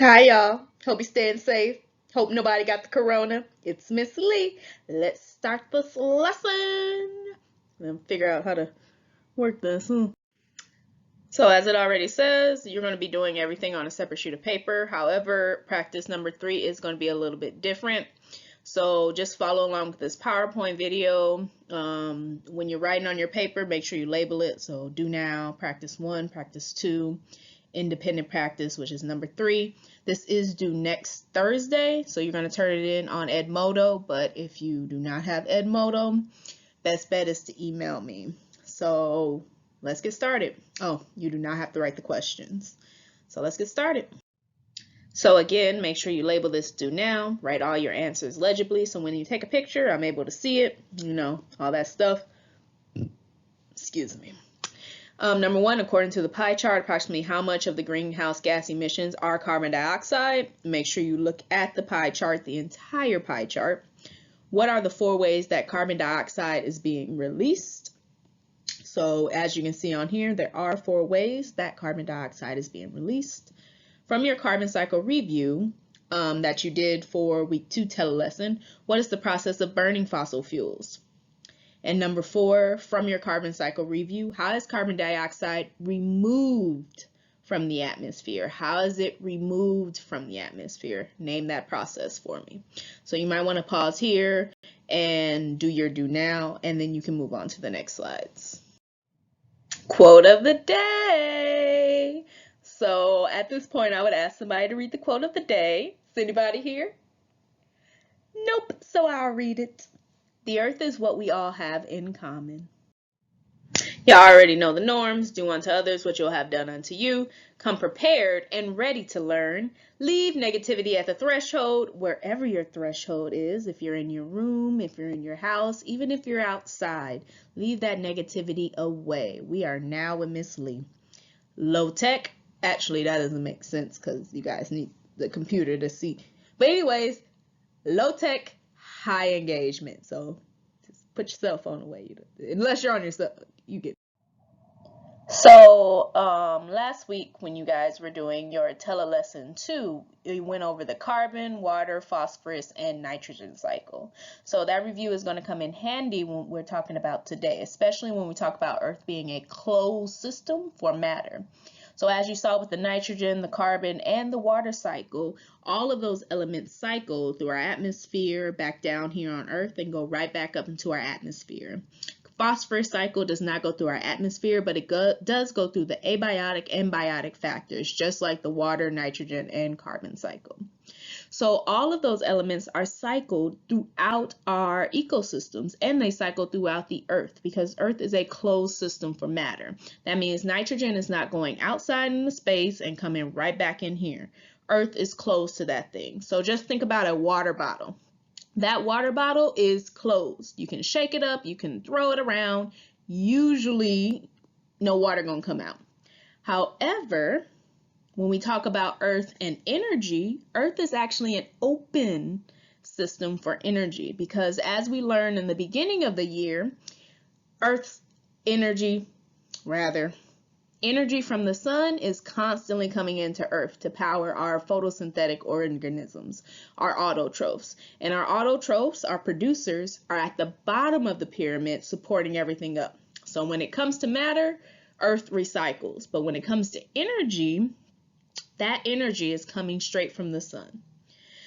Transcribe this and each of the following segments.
Hi, y'all. Hope you're staying safe. Hope nobody got the corona. It's Miss Lee. Let's start this lesson. Then figure out how to work this. So, as it already says, you're going to be doing everything on a separate sheet of paper. However, practice number 3 is going to be a little bit different. So, just follow along with this PowerPoint video. When you're writing on your paper, make sure you label it. So, do now, practice 1, practice 2. Independent practice, which is number 3. This is due next Thursday, so you're going to turn it in on Edmodo, but if you do not have Edmodo, best bet is to email me. So let's get started. Oh, you do not have to write the questions. So let's get started. So again, make sure you label this due now, write all your answers legibly, so when you take a picture, I'm able to see it, all that stuff. Excuse me. Number 1, according to the pie chart, approximately how much of the greenhouse gas emissions are carbon dioxide? Make sure you look at the pie chart, the entire pie chart. What are the 4 ways that carbon dioxide is being released? So as you can see on here, there are 4 ways that carbon dioxide is being released. From your carbon cycle review that you did for week 2 telelesson, what is the process of burning fossil fuels? And number 4, from your carbon cycle review, how is carbon dioxide removed from the atmosphere? How is it removed from the atmosphere? Name that process for me. So you might want to pause here and do your do now, and then you can move on to the next slides. Quote of the day. So at this point, I would ask somebody to read the quote of the day. Is anybody here? Nope, so I'll read it. The earth is what we all have in common. Y'all already know the norms. Do unto others what you'll have done unto you. Come prepared and ready to learn. Leave negativity at the threshold, wherever your threshold is. If you're in your room, if you're in your house, even if you're outside, leave that negativity away. We are now with Miss Lee. Low tech. Actually, that doesn't make sense because you guys need the computer to see. But anyways, low tech, high engagement. So just put your cell phone away, unless you're on your cell, you get. So last week when you guys were doing your telelesson 2, we went over the carbon, water, phosphorus, and nitrogen cycle. So that review is going to come in handy when we're talking about today, especially when we talk about Earth being a closed system for matter. So as you saw with the nitrogen, the carbon, and the water cycle, all of those elements cycle through our atmosphere back down here on Earth and go right back up into our atmosphere. Phosphorus cycle does not go through our atmosphere, but it does go through the abiotic and biotic factors, just like the water, nitrogen, and carbon cycle. So all of those elements are cycled throughout our ecosystems, and they cycle throughout the Earth because Earth is a closed system for matter. That means nitrogen is not going outside into space and coming right back in here. Earth is closed to that thing. So just think about a water bottle. That water bottle is closed. You can shake it up, you can throw it around. Usually, no water gonna come out. However, when we talk about Earth and energy, Earth is actually an open system for energy because as we learned in the beginning of the year, Earth's energy from the sun is constantly coming into Earth to power our photosynthetic organisms, our autotrophs. And our autotrophs, our producers, are at the bottom of the pyramid supporting everything up. So when it comes to matter, Earth recycles. But when it comes to energy, that energy is coming straight from the sun.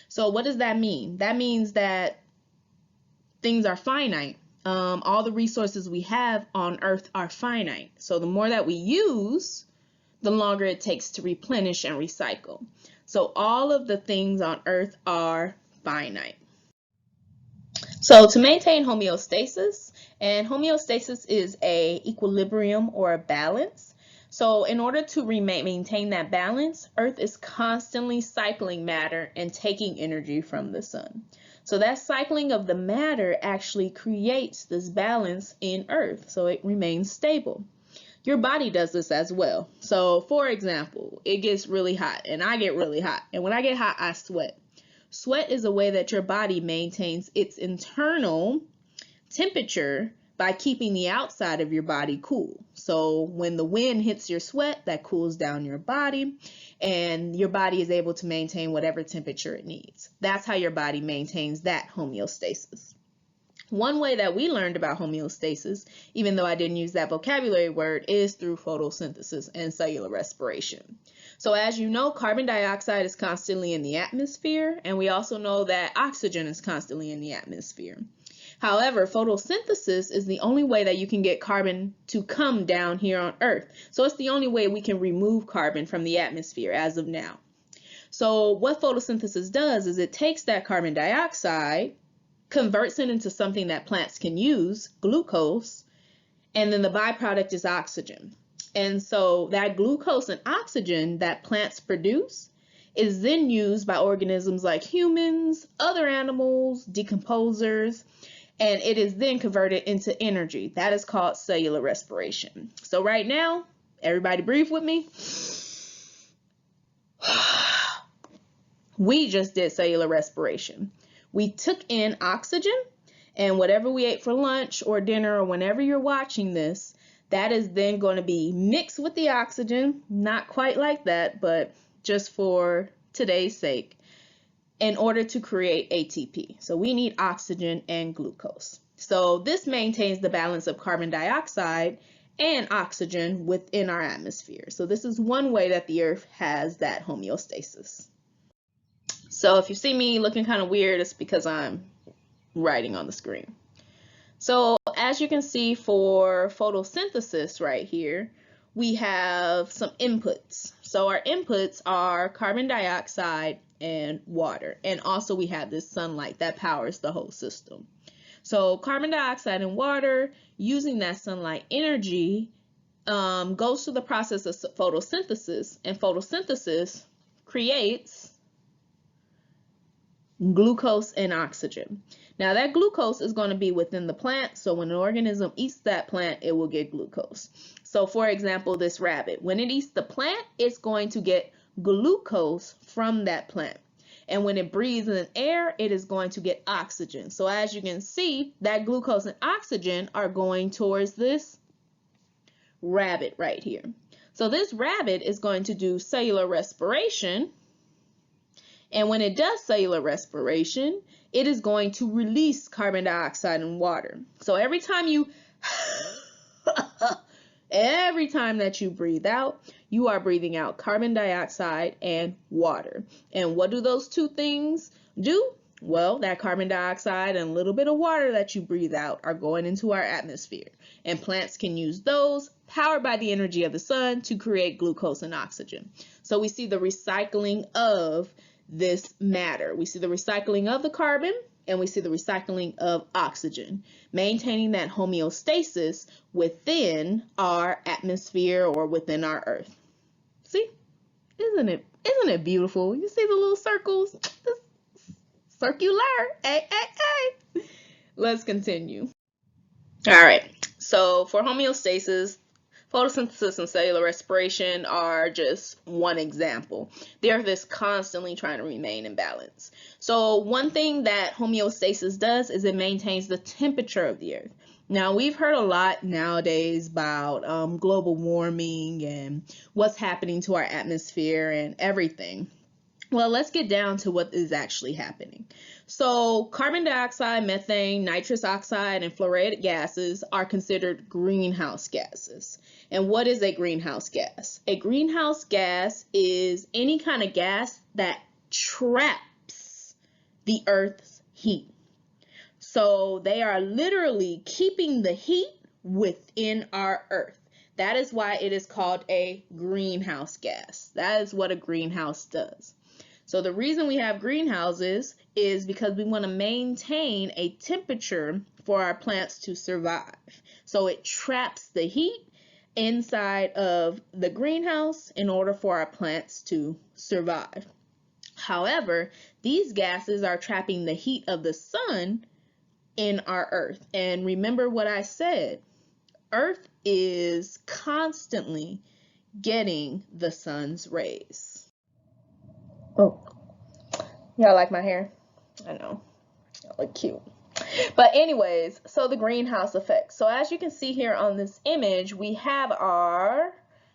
So what does that mean? That means that things are finite. All the resources we have on Earth are finite. So the more that we use, the longer it takes to replenish and recycle. So all of the things on Earth are finite. So to maintain homeostasis, and homeostasis is a equilibrium or a balance. So in order to maintain that balance, Earth is constantly cycling matter and taking energy from the sun. So that cycling of the matter actually creates this balance in Earth, so it remains stable. Your body does this as well. So for example, it gets really hot, and I get really hot. And when I get hot, I sweat. Sweat is a way that your body maintains its internal temperature by keeping the outside of your body cool. So when the wind hits your sweat, that cools down your body, and your body is able to maintain whatever temperature it needs. That's how your body maintains that homeostasis. One way that we learned about homeostasis, even though I didn't use that vocabulary word, is through photosynthesis and cellular respiration. So as you know, carbon dioxide is constantly in the atmosphere, and we also know that oxygen is constantly in the atmosphere. However, photosynthesis is the only way that you can get carbon to come down here on Earth. So it's the only way we can remove carbon from the atmosphere as of now. So what photosynthesis does is it takes that carbon dioxide, converts it into something that plants can use, glucose, and then the byproduct is oxygen. And so that glucose and oxygen that plants produce is then used by organisms like humans, other animals, decomposers, and it is then converted into energy. That is called cellular respiration. So right now, everybody breathe with me. We just did cellular respiration. We took in oxygen, and whatever we ate for lunch or dinner or whenever you're watching this, that is then going to be mixed with the oxygen, not quite like that, but just for today's sake, in order to create ATP. So we need oxygen and glucose. So this maintains the balance of carbon dioxide and oxygen within our atmosphere. So this is one way that the Earth has that homeostasis. So if you see me looking kind of weird, it's because I'm writing on the screen. So as you can see for photosynthesis right here, we have some inputs. So our inputs are carbon dioxide and water. And also we have this sunlight that powers the whole system. So carbon dioxide and water, using that sunlight energy, goes through the process of photosynthesis, and photosynthesis creates glucose and oxygen. Now that glucose is going to be within the plant, so when an organism eats that plant, it will get glucose. So for example, this rabbit, when it eats the plant, it's going to get glucose from that plant. And when it breathes in air, it is going to get oxygen. So as you can see, that glucose and oxygen are going towards this rabbit right here. So this rabbit is going to do cellular respiration. And when it does cellular respiration, it is going to release carbon dioxide and water. So every time that you breathe out, you are breathing out carbon dioxide and water. And what do those two things do? Well, that carbon dioxide and a little bit of water that you breathe out are going into our atmosphere. And plants can use those, powered by the energy of the sun, to create glucose and oxygen. So we see the recycling of this matter. We see the recycling of the carbon, and we see the recycling of oxygen, maintaining that homeostasis within our atmosphere or within our Earth. See, isn't it beautiful? You see the little circles, circular. Hey. Let's continue. All right. So for homeostasis, photosynthesis and cellular respiration are just one example. The Earth is constantly trying to remain in balance. So one thing that homeostasis does is it maintains the temperature of the Earth. Now, we've heard a lot nowadays about global warming and what's happening to our atmosphere and everything. Well, let's get down to what is actually happening. So carbon dioxide, methane, nitrous oxide, and fluorinated gases are considered greenhouse gases. And what is a greenhouse gas? A greenhouse gas is any kind of gas that traps the Earth's heat. So they are literally keeping the heat within our Earth. That is why it is called a greenhouse gas. That is what a greenhouse does. So the reason we have greenhouses is because we want to maintain a temperature for our plants to survive. So it traps the heat inside of the greenhouse in order for our plants to survive. However, these gases are trapping the heat of the sun in our Earth. And remember what I said, Earth is constantly getting the sun's rays. Oh, y'all like my hair? I know, y'all look cute. But anyways, so the greenhouse effect. So as you can see here on this image, we have our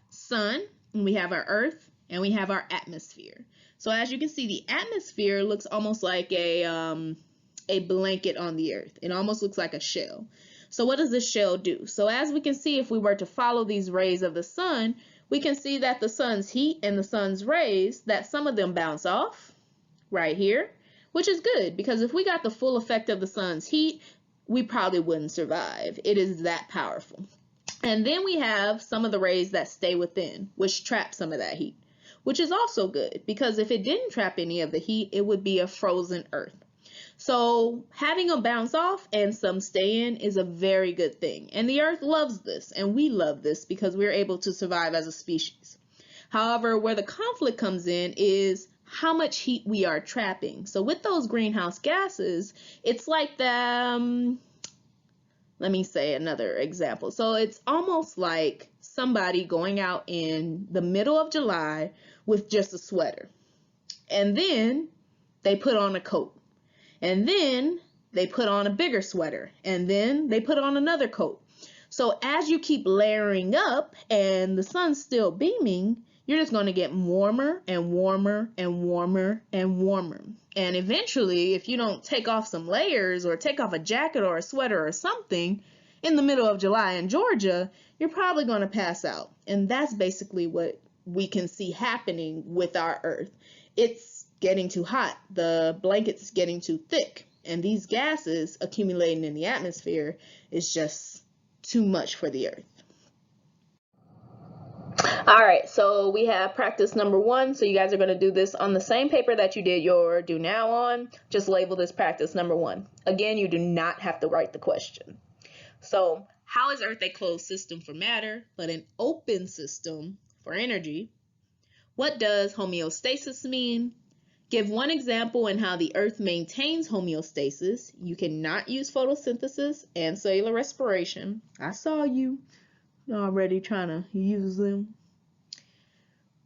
sun, and we have our earth, and we have our atmosphere. So as you can see, the atmosphere looks almost like a blanket on the earth. It almost looks like a shell. So what does this shell do? So as we can see, if we were to follow these rays of the sun, we can see that the sun's heat and the sun's rays, that some of them bounce off right here, which is good, because if we got the full effect of the sun's heat, we probably wouldn't survive. It is that powerful. And then we have some of the rays that stay within, which trap some of that heat, which is also good, because if it didn't trap any of the heat, it would be a frozen earth. So having them bounce off and some stay in is a very good thing. And the earth loves this, and we love this because we're able to survive as a species. However, where the conflict comes in is how much heat we are trapping. So with those greenhouse gases, it's like the, let me say another example. So it's almost like somebody going out in the middle of July with just a sweater. And then they put on a coat. And then they put on a bigger sweater. And then they put on another coat. So as you keep layering up and the sun's still beaming, you're just going to get warmer and warmer and warmer and warmer. And eventually, if you don't take off some layers or take off a jacket or a sweater or something in the middle of July in Georgia, you're probably going to pass out. And that's basically what we can see happening with our Earth. It's getting too hot. The blanket's getting too thick. And these gases accumulating in the atmosphere is just too much for the Earth. All right, so we have practice number 1. So you guys are going to do this on the same paper that you did your do now on. Just label this practice number 1. Again, you do not have to write the question. So how is Earth a closed system for matter, but an open system for energy? What does homeostasis mean? Give one example in how the Earth maintains homeostasis. You cannot use photosynthesis and cellular respiration. I saw you already trying to use them.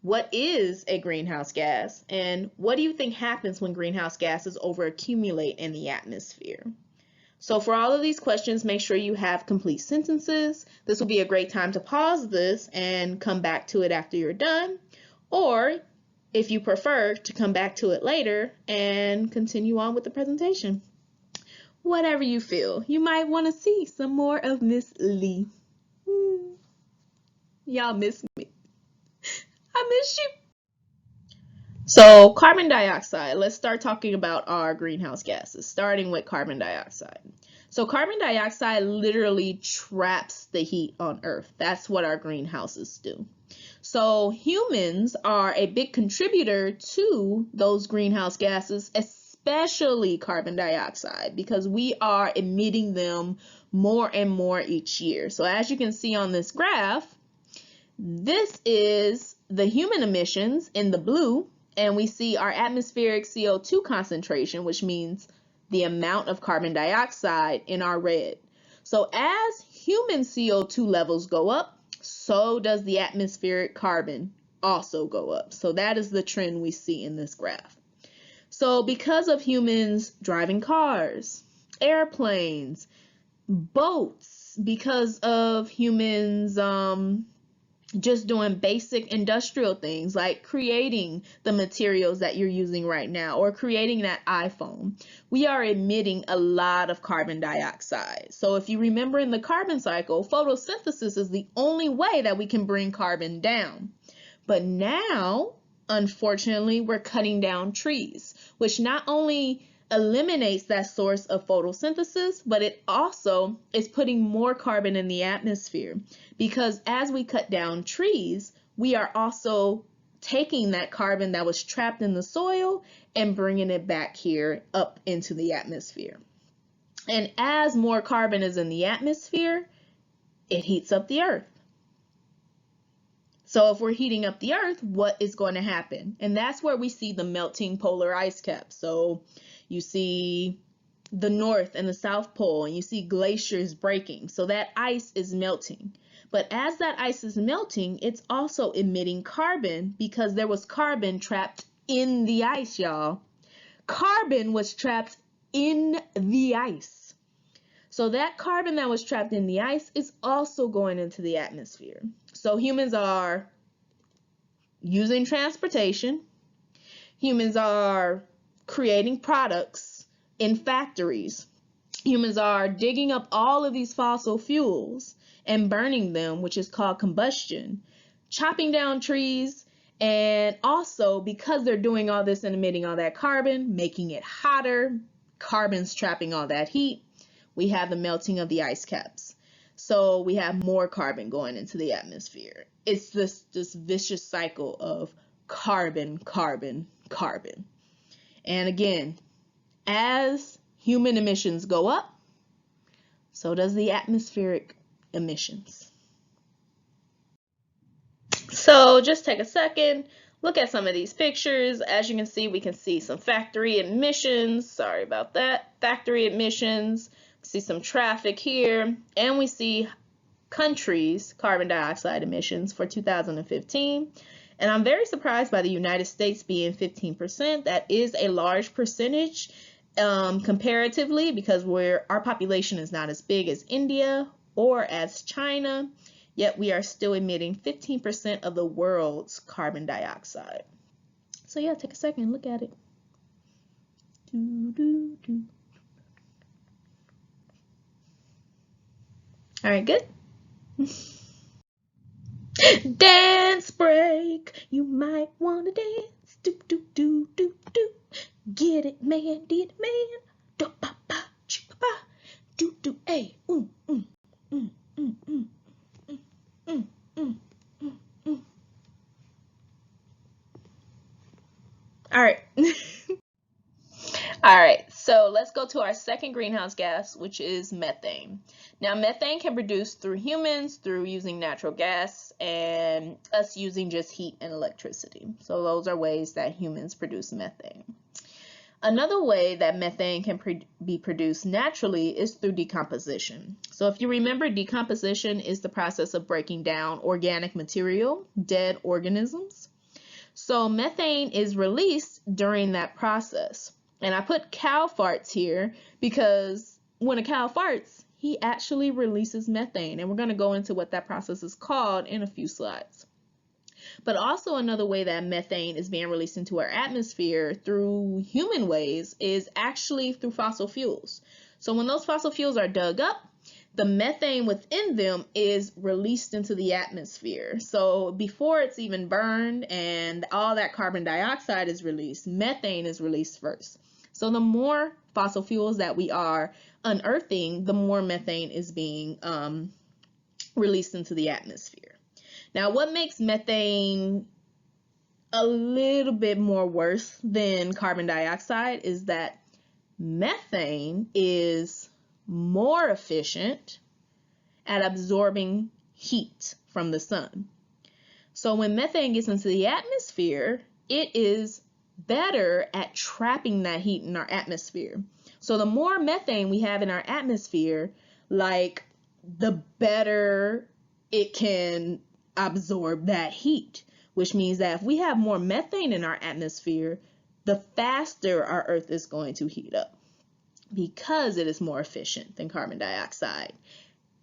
What is a greenhouse gas, and what do you think happens when greenhouse gases overaccumulate in the atmosphere? So for all of these questions, make sure you have complete sentences. This will be a great time to pause this and come back to it after you're done, or if you prefer to come back to it later and continue on with the presentation. Whatever you feel. You might want to see some more of Miss Lee. Y'all miss me. I miss you. So carbon dioxide, let's start talking about our greenhouse gases, starting with carbon dioxide. So carbon dioxide literally traps the heat on Earth. That's what our greenhouses do. So humans are a big contributor to those greenhouse gases, especially carbon dioxide, because we are emitting them more and more each year. So as you can see on this graph, this is the human emissions in the blue, and we see our atmospheric CO2 concentration, which means the amount of carbon dioxide, in our red. So as human CO2 levels go up, so does the atmospheric carbon also go up. So that is the trend we see in this graph. So because of humans driving cars, airplanes, boats, because of humans just doing basic industrial things like creating the materials that you're using right now or creating that iPhone, we are emitting a lot of carbon dioxide. So if you remember in the carbon cycle, photosynthesis is the only way that we can bring carbon down. But now, unfortunately, we're cutting down trees, which not only eliminates that source of photosynthesis, but it also is putting more carbon in the atmosphere, because as we cut down trees, we are also taking that carbon that was trapped in the soil and bringing it back here up into the atmosphere. And as more carbon is in the atmosphere, it heats up the Earth. So if we're heating up the Earth, what is going to happen? And that's where we see the melting polar ice caps. So you see the North and the South Pole, and you see glaciers breaking. So that ice is melting. But as that ice is melting, it's also emitting carbon, because there was carbon trapped in the ice, y'all. Carbon was trapped in the ice. So that carbon that was trapped in the ice is also going into the atmosphere. So humans are using transportation. Humans are creating products in factories. Humans are digging up all of these fossil fuels and burning them, which is called combustion, chopping down trees, and also because they're doing all this and emitting all that carbon, making it hotter, carbon's trapping all that heat, we have the melting of the ice caps. So we have more carbon going into the atmosphere. It's this vicious cycle of carbon, carbon, carbon. And again, as human emissions go up, so does the atmospheric emissions. So just take a second, look at some of these pictures. As you can see some factory emissions. Sorry about that. Factory emissions. See some traffic here, and we see countries' carbon dioxide emissions for 2015. And I'm very surprised by the United States being 15%. That is a large percentage comparatively, because our population is not as big as India or as China, yet we are still emitting 15% of the world's carbon dioxide. So yeah, take a second and look at it. All right, good. Dance break. You might want to dance. Do, do, do, do, do. Get it, man. Did it, man. Do, pa, pa, chi, pa, pa. Do, do, ay. All right. All right, so let's go to our second greenhouse gas, which is methane. Now, methane can be produced through humans, through using natural gas, and us using just heat and electricity. So those are ways that humans produce methane. Another way that methane can be produced naturally is through decomposition. So if you remember, decomposition is the process of breaking down organic material, dead organisms. So methane is released during that process. And I put cow farts here because when a cow farts, he actually releases methane. And we're going to go into what that process is called in a few slides. But also another way that methane is being released into our atmosphere through human ways is actually through fossil fuels. So when those fossil fuels are dug up, the methane within them is released into the atmosphere. So before it's even burned and all that carbon dioxide is released, methane is released first. So the more fossil fuels that we are unearthing, the more methane is being released into the atmosphere. Now, what makes methane a little bit more worse than carbon dioxide is that methane is more efficient at absorbing heat from the sun. So when methane gets into the atmosphere, it is better at trapping that heat in our atmosphere. So the more methane we have in our atmosphere, like the better it can absorb that heat, which means that if we have more methane in our atmosphere, the faster our Earth is going to heat up because it is more efficient than carbon dioxide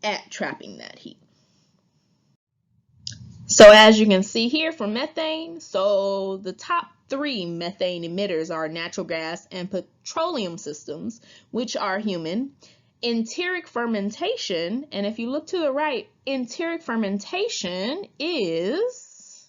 at trapping that heat. So as you can see here for methane, so the top 3 methane emitters are natural gas and petroleum systems, which are human. Enteric fermentation, and if you look to the right, enteric fermentation is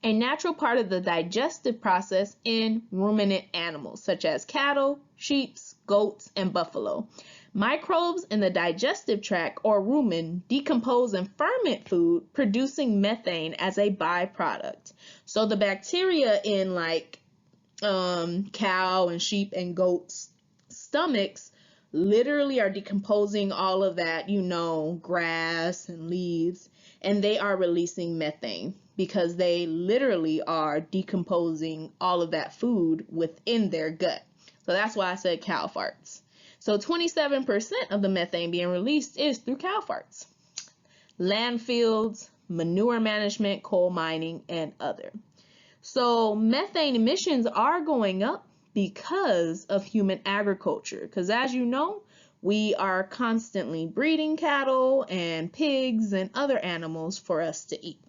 a natural part of the digestive process in ruminant animals, such as cattle, sheep, goats, and buffalo. Microbes in the digestive tract or rumen decompose and ferment food, producing methane as a byproduct. So the bacteria in like cow and sheep and goats' stomachs literally are decomposing all of that, grass and leaves, and they are releasing methane because they literally are decomposing all of that food within their gut. So that's why I said cow farts. So 27% of the methane being released is through cow farts. Landfills, manure management, coal mining, and other. So methane emissions are going up because of human agriculture. Because as you know, We are constantly breeding cattle and pigs and other animals for us to eat.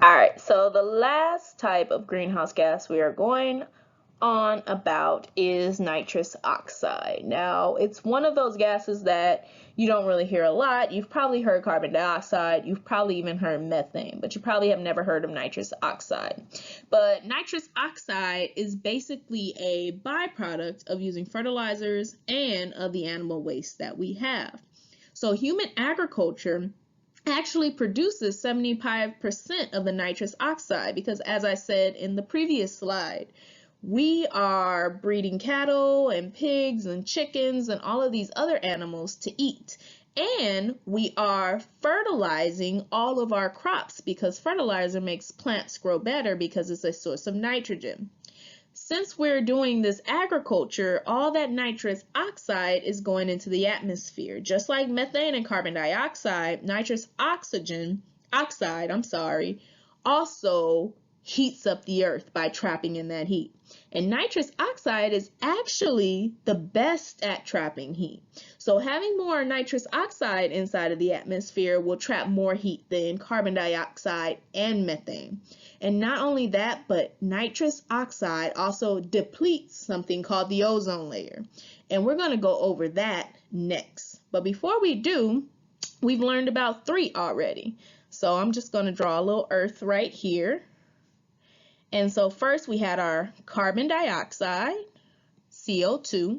All right, so the last type of greenhouse gas we are going on about is nitrous oxide. Now, it's one of those gases that you don't really hear a lot. You've probably heard carbon dioxide, you've probably even heard methane, but you probably have never heard of nitrous oxide. But nitrous oxide is basically a byproduct of using fertilizers and of the animal waste that we have. So human agriculture actually produces 75% of the nitrous oxide because, as I said in the previous slide, we are breeding cattle and pigs and chickens and all of these other animals to eat. And we are fertilizing all of our crops because fertilizer makes plants grow better because it's a source of nitrogen. Since we're doing this agriculture, all that nitrous oxide is going into the atmosphere. Just like methane and carbon dioxide, nitrous oxide also heats up the earth by trapping in that heat. And nitrous oxide is actually the best at trapping heat. So having more nitrous oxide inside of the atmosphere will trap more heat than carbon dioxide and methane. And not only that, but nitrous oxide also depletes something called the ozone layer. And we're going to go over that next. But before we do, we've learned about 3 already. So I'm just going to draw a little earth right here. And so first we had our carbon dioxide, CO2,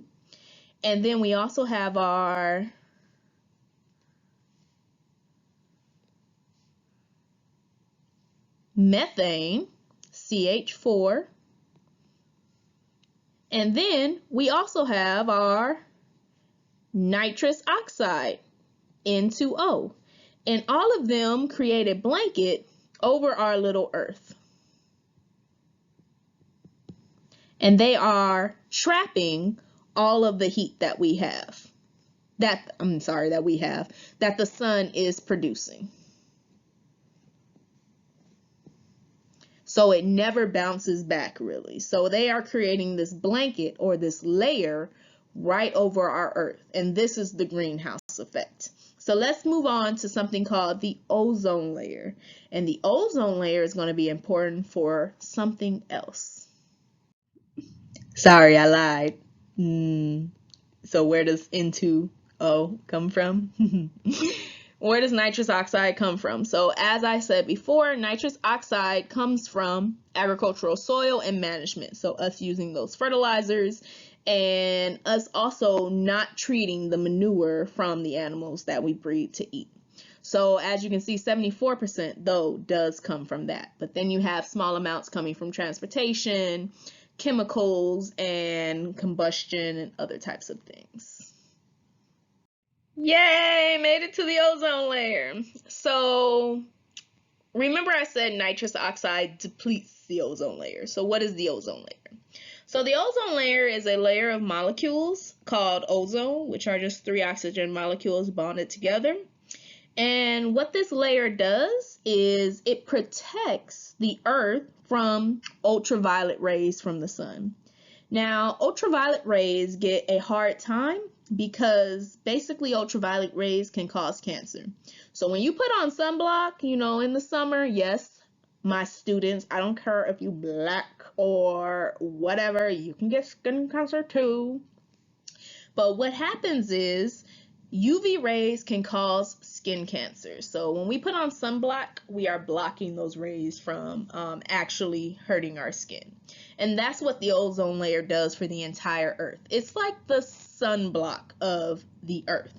and then we also have our methane, CH4, and then we also have our nitrous oxide, N2O, and all of them create a blanket over our little earth. And they are trapping all of the heat that we have, that the sun is producing. So it never bounces back really. So they are creating this blanket or this layer right over our earth. And this is the greenhouse effect. So let's move on to something called the ozone layer. And the ozone layer is going to be important for something else. Sorry, I lied. So where does N2O come from? Where does nitrous oxide come from? So as I said before, nitrous oxide comes from agricultural soil and management. So us using those fertilizers and us also not treating the manure from the animals that we breed to eat. So as you can see, 74% though does come from that. But then you have small amounts coming from transportation, chemicals, and combustion and other types of things. Yay, made it to the ozone layer. So remember I said nitrous oxide depletes the ozone layer. So what is the ozone layer? So the ozone layer is a layer of molecules called ozone, which are just 3 oxygen molecules bonded together. And what this layer does is it protects the earth from ultraviolet rays from the sun. Now, ultraviolet rays get a hard time because basically ultraviolet rays can cause cancer. So when you put on sunblock, in the summer, yes, my students, I don't care if you black or whatever, you can get skin cancer too. But what happens is UV rays can cause skin cancer. So when we put on sunblock, we are blocking those rays from actually hurting our skin. And that's what the ozone layer does for the entire earth. It's like the sunblock of the earth.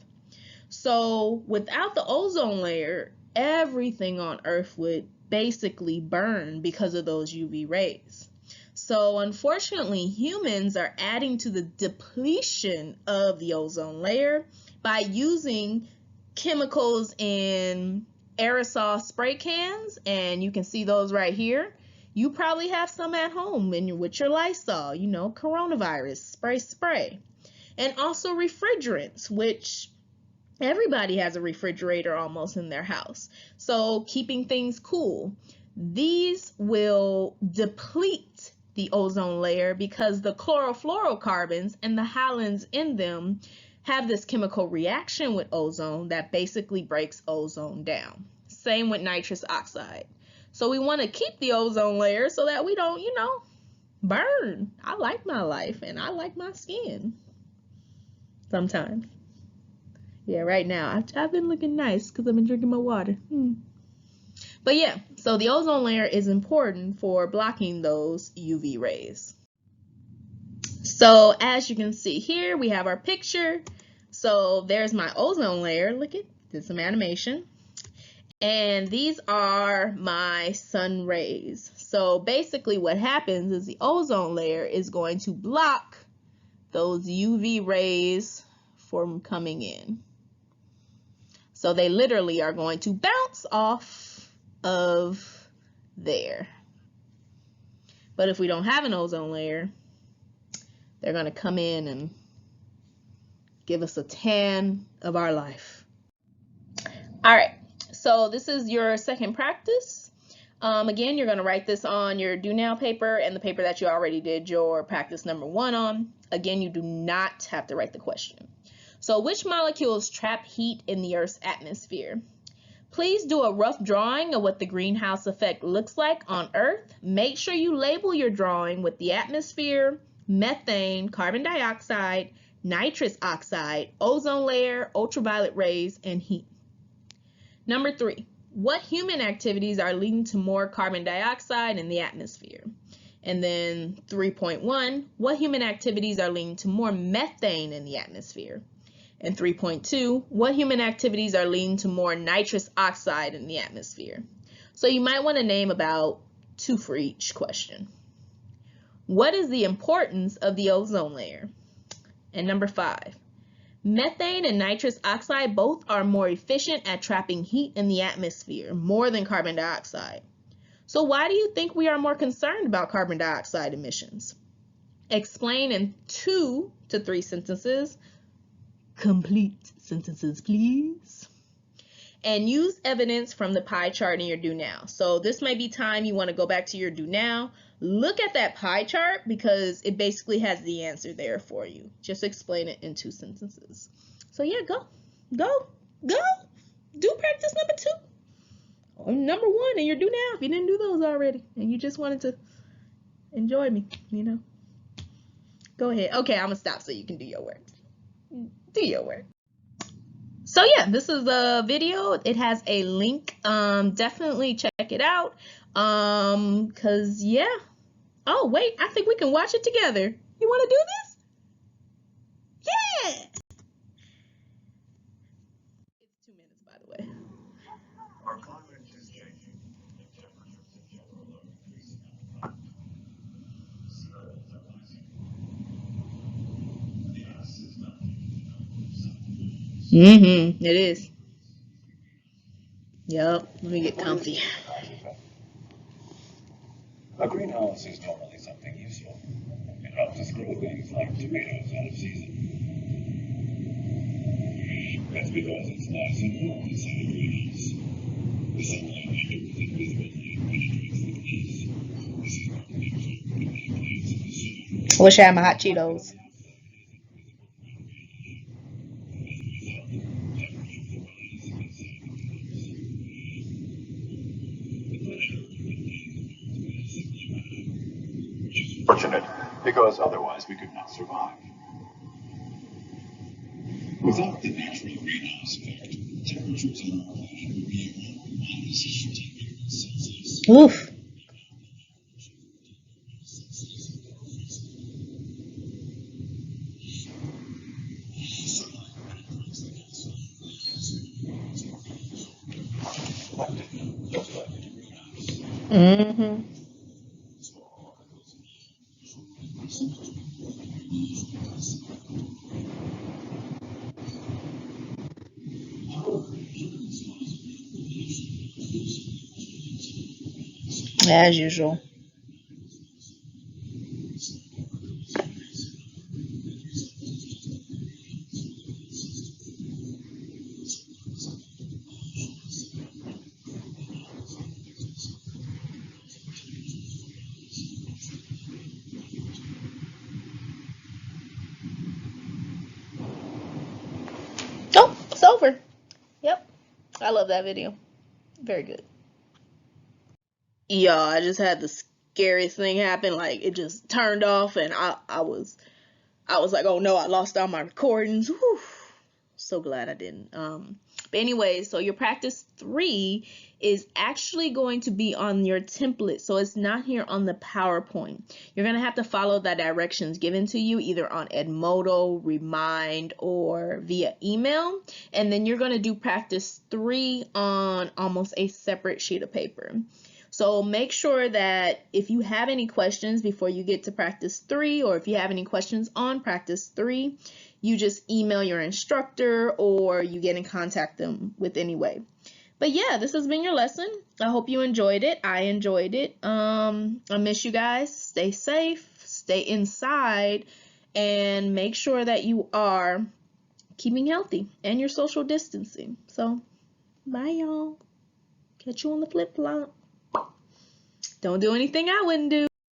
So without the ozone layer, everything on earth would basically burn because of those UV rays. So unfortunately, humans are adding to the depletion of the ozone layer by using chemicals in aerosol spray cans, and you can see those right here. You probably have some at home with your Lysol, coronavirus, spray. And also refrigerants, which everybody has a refrigerator almost in their house. So keeping things cool. These will deplete the ozone layer because the chlorofluorocarbons and the halogens in them have this chemical reaction with ozone that basically breaks ozone down. Same with nitrous oxide. So we want to keep the ozone layer so that we don't, burn. I like my life and I like my skin. Sometimes. Yeah, right now I've been looking nice because I've been drinking my water. But yeah, so the ozone layer is important for blocking those UV rays. So as you can see here, we have our picture. So there's my ozone layer. Look at this, some animation. And these are my sun rays. So basically what happens is the ozone layer is going to block those UV rays from coming in. So they literally are going to bounce off of there. But if we don't have an ozone layer, they're going to come in and give us a tan of our life. All right, so this is your second practice. Again, you're going to write this on your do now paper and the paper that you already did your practice number 1 on. Again, you do not have to write the question. So which molecules trap heat in the Earth's atmosphere? Please do a rough drawing of what the greenhouse effect looks like on Earth. Make sure you label your drawing with the atmosphere, methane, carbon dioxide, nitrous oxide, ozone layer, ultraviolet rays, and heat. Number 3, what human activities are leading to more carbon dioxide in the atmosphere? And then 3.1, what human activities are leading to more methane in the atmosphere? And 3.2, what human activities are leading to more nitrous oxide in the atmosphere? So you might want to name about 2 for each question. What is the importance of the ozone layer? And number 5, methane and nitrous oxide both are more efficient at trapping heat in the atmosphere, more than carbon dioxide. So why do you think we are more concerned about carbon dioxide emissions? Explain in 2 to 3 sentences. Complete sentences, please. And use evidence from the pie chart in your do now. So this may be time you want to go back to your do now. Look at that pie chart because it basically has the answer there for you. Just explain it in 2 sentences. So yeah, go. Do practice number 2. Or number 1 in your do now if you didn't do those already and you just wanted to enjoy me, Go ahead. Okay, I'm gonna stop so you can do your work. Do your work. So yeah, this is a video. It has a link. Definitely check it out. Cause yeah. Oh wait, I think we can watch it together. You want to do this? Yeah. It's 2 minutes, by the way. Our climate is changing. Temperatures in general are increasing. It is. Yep. Let me get comfy. A greenhouse is normally something useful. It helps us grow things like tomatoes out of season. That's because it's nice and warm inside a greenhouse. The sunlight enters invisible light penetrates the glass. This is not connected to many plants in the soil. I wish I had my hot Cheetos. Fortunate, because otherwise we could not survive. Without the natural greenhouse effect, temperatures on our planet would be around -15°C. Oof. Mm-hmm. As usual. over. Yep. I love that video. Very good. Yeah, I just had the scariest thing happen. Like, it just turned off, and I was like, oh no, I lost all my recordings. Whew. So glad I didn't. But anyway, so your practice 3 is actually going to be on your template. So it's not here on the PowerPoint. You're going to have to follow the directions given to you either on Edmodo, Remind, or via email. And then you're going to do practice 3 on almost a separate sheet of paper. So make sure that if you have any questions before you get to practice 3, or if you have any questions on practice 3, you just email your instructor or you get in contact them with anyway. But yeah, this has been your lesson. I hope you enjoyed it. I enjoyed it. I miss you guys. Stay safe, stay inside, and make sure that you are keeping healthy and your social distancing. So bye y'all. Catch you on the flip flop. Don't do anything I wouldn't do.